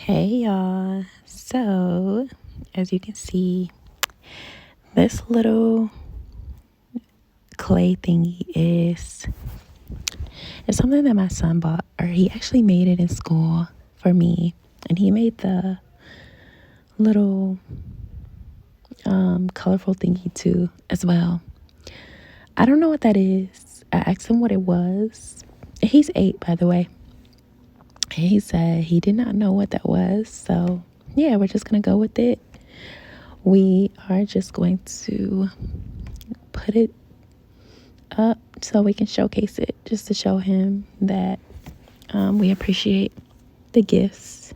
Hey y'all. So, as you can see, this little clay thingy is it's something that my son bought, or he actually made it in school for me. And he made the little colorful thingy too as well. I don't know what that is. I asked him what it was. He's 8, by the way. And he said he did not know what that was. So, yeah, we're just going to go with it. We are just going to put it up so we can showcase it, just to show him that we appreciate the gifts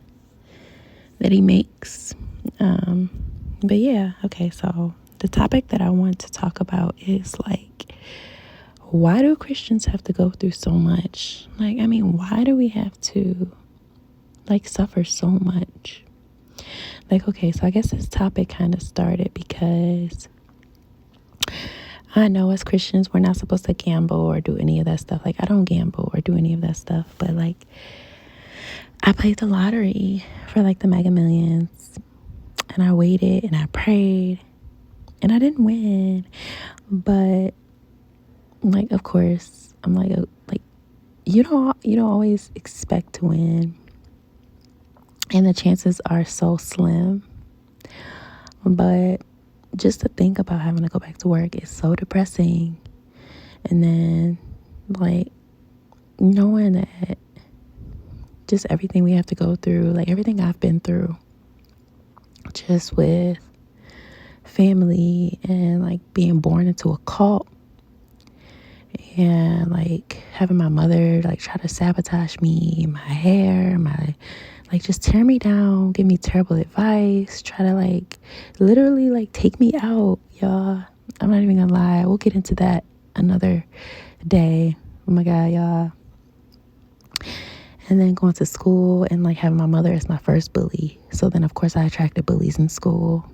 that he makes. But yeah, okay, so the topic that I want to talk about is like, why do Christians have to go through so much? Like, I mean, why do we have to like suffer so much? Like, okay, so I guess this topic kind of started because I know as Christians, we're not supposed to gamble or do any of that stuff. Like, I don't gamble or do any of that stuff, but like, I played the lottery for like the Mega Millions, and I waited and I prayed and I didn't win. But like, of course, I'm like you don't always expect to win, and the chances are so slim. But just to think about having to go back to work is so depressing. And then like knowing that just everything we have to go through, like everything I've been through, just with family and like being born into a cult, and like having my mother like try to sabotage me, my hair, my like just tear me down, give me terrible advice, try to like literally like take me out, y'all. I'm not even gonna lie. We'll get into that another day. Oh my God, y'all. And then going to school and like having my mother as my first bully. So then of course I attracted bullies in school.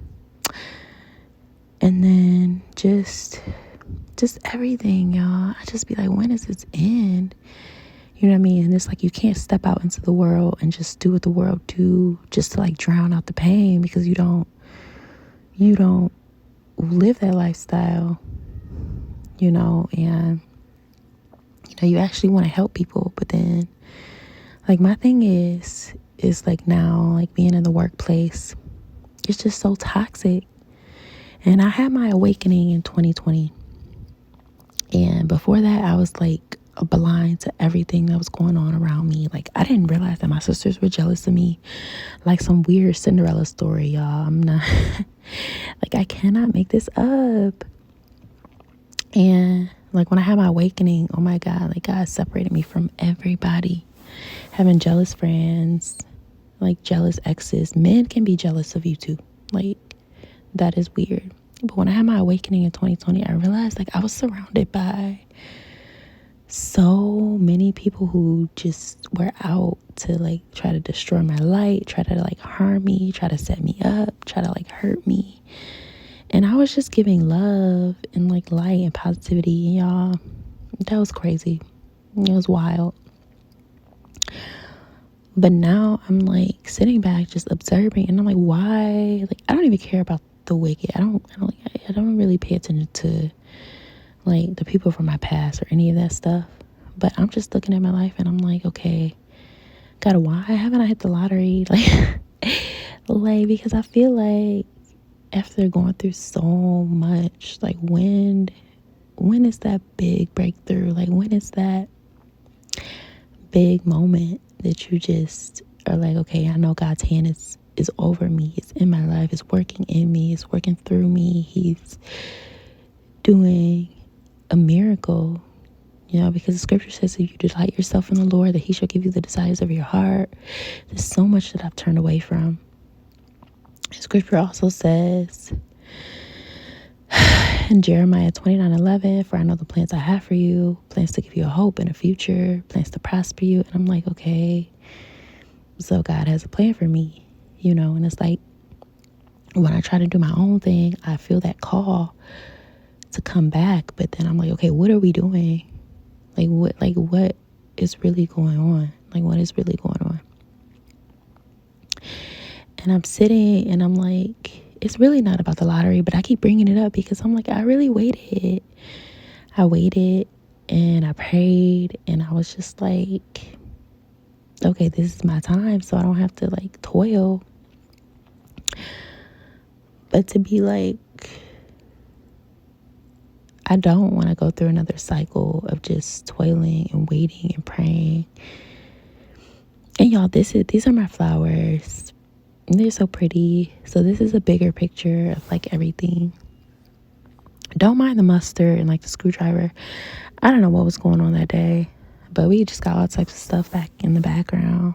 And then just everything, y'all. I just be like, when does this end? You know what I mean? And it's like you can't step out into the world and just do what the world do just to like drown out the pain, because you don't live that lifestyle, you know. And you know, you actually want to help people, but then like my thing is like now, like being in the workplace, it's just so toxic. And I had my awakening in 2020. And before that, I was like blind to everything that was going on around me. Like, I didn't realize that my sisters were jealous of me. Like some weird Cinderella story, y'all. I'm not, like, I cannot make this up. And like when I had my awakening, oh my God, like God separated me from everybody. Having jealous friends, like jealous exes. Men can be jealous of you too. Like, that is weird. But when I had my awakening in 2020, I realized like I was surrounded by so many people who just were out to like try to destroy my light, try to like harm me, try to set me up, try to like hurt me. And I was just giving love and like light and positivity. And y'all, that was crazy. It was wild. But now I'm like sitting back just observing, and I'm like, why? Like, I don't even care about the wicked. I don't really pay attention to like the people from my past or any of that stuff. But I'm just looking at my life and I'm like, okay, God, why haven't I hit the lottery? Like because I feel like after going through so much, like when is that big breakthrough? Like when is that big moment that you just are like, okay, I know God's hand is over me, it's in my life, it's working in me, it's working through me, he's doing a miracle, you know, because the scripture says if you delight yourself in the Lord, that he shall give you the desires of your heart. There's so much that I've turned away from. Scripture also says in Jeremiah 29:11, for I know the plans I have for you, plans to give you a hope and a future, plans to prosper you. And I'm like, okay, so God has a plan for me, you know. And it's like when I try to do my own thing, I feel that call to come back. But then I'm like, okay, what are we doing? What is really going on? Like, what is really going on? And I'm sitting and I'm like, it's really not about the lottery, but I keep bringing it up because I'm like, I really waited. I waited and I prayed and I was just like, okay, this is my time, so I don't have to like toil. But to be like, I don't want to go through another cycle of just toiling and waiting and praying. And y'all, these are my flowers. And they're so pretty. So this is a bigger picture of like everything. Don't mind the mustard and like the screwdriver. I don't know what was going on that day, but we just got all types of stuff back in the background.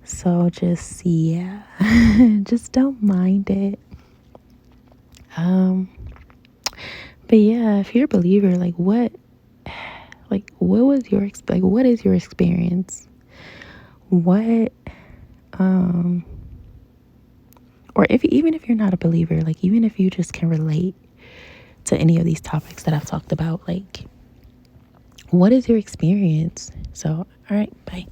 So just, yeah, just don't mind it. But yeah, if you're a believer, what was your, like, what is your experience? What, or even if you're not a believer, like, even if you just can relate to any of these topics that I've talked about, like, what is your experience? So, all right, bye.